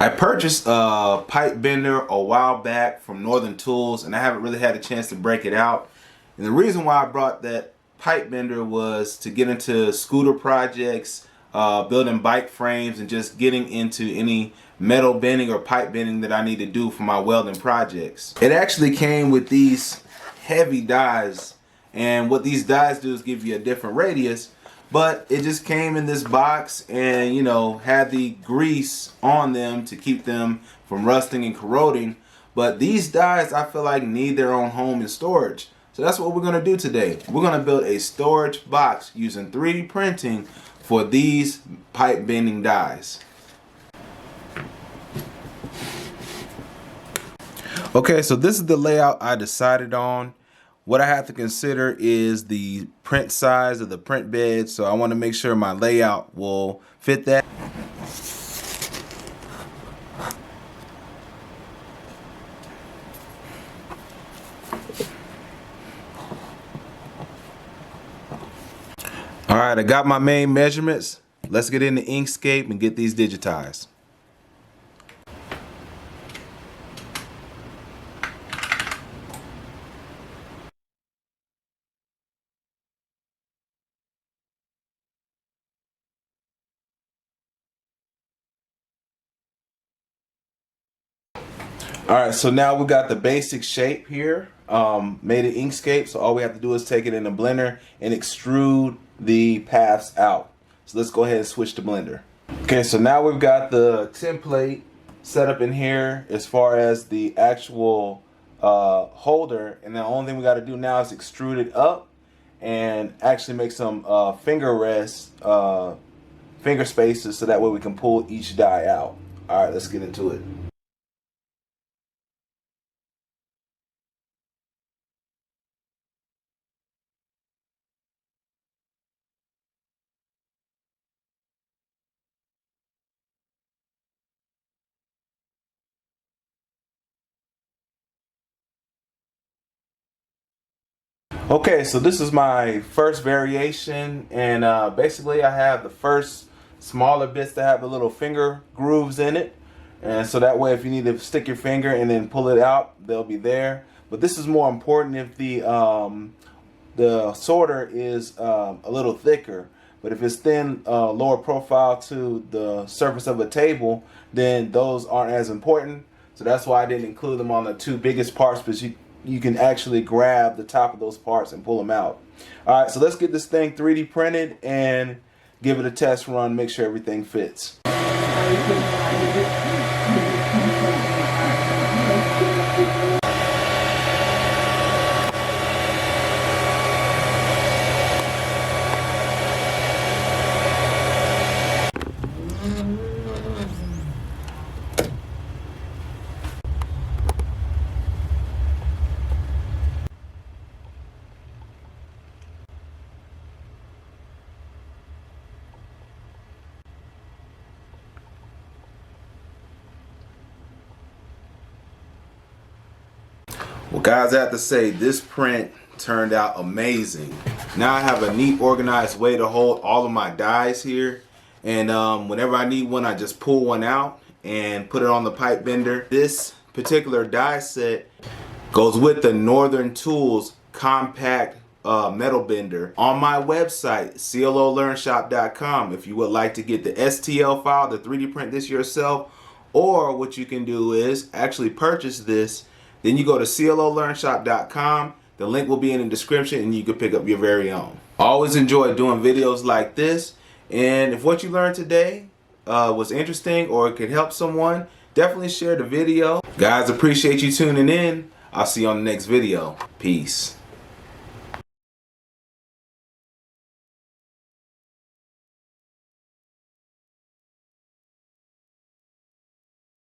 I purchased a pipe bender a while back from Northern Tools, and I haven't really had a chance to break it out. And the reason why I brought that pipe bender was to get into scooter projects, building bike frames, and just getting into any metal bending or pipe bending that I need to do for my welding projects. It actually came with these heavy dies, and what these dies do is give you a different radius. But it just came in this box and, you know, had the grease on them to keep them from rusting and corroding. But these dies, I feel like, need their own home and storage. So that's what we're going to do today. We're going to build a storage box using 3D printing for these pipe bending dies. Okay, so this is the layout I decided on. What I have to consider is the print size of the print bed, so I want to make sure my layout will fit that. Alright, I got my main measurements. Let's get into Inkscape and get these digitized. Alright, so now we got the basic shape here, made in Inkscape. So all we have to do is take it in the blender and extrude the paths out. So let's go ahead and switch to Blender. Okay, so now we've got the template set up in here as far as the actual holder, and the only thing we got to do now is extrude it up and actually make some finger rests, finger spaces, so that way we can pull each die out. Alright, let's get into it. Okay, so this is my first variation, and basically I have the first smaller bits that have the little finger grooves in it, and so that way if you need to stick your finger and then pull it out, they'll be there. But this is more important if the sorter is a little thicker. But if it's thin, lower profile to the surface of a table, then those aren't as important. So that's why I didn't include them on the two biggest parts, because you can actually grab the top of those parts and pull them out. Alright, so let's get this thing 3D printed and give it a test run, make sure everything fits. Well, guys, I have to say this print turned out amazing. Now I have a neat, organized way to hold all of my dies here, and whenever I need one, I just pull one out and put it on the pipe bender. This particular die set goes with the Northern Tools Compact Metal Bender on my website, cololearnshop.com. If you would like to get the STL file to 3D print this yourself, or what you can do is actually purchase this. Then you go to cololearnshop.com. The link will be in the description, and you can pick up your very own. I always enjoy doing videos like this, and if what you learned today was interesting or it could help someone, definitely share the video. Guys, appreciate you tuning in. I'll see you on the next video. Peace.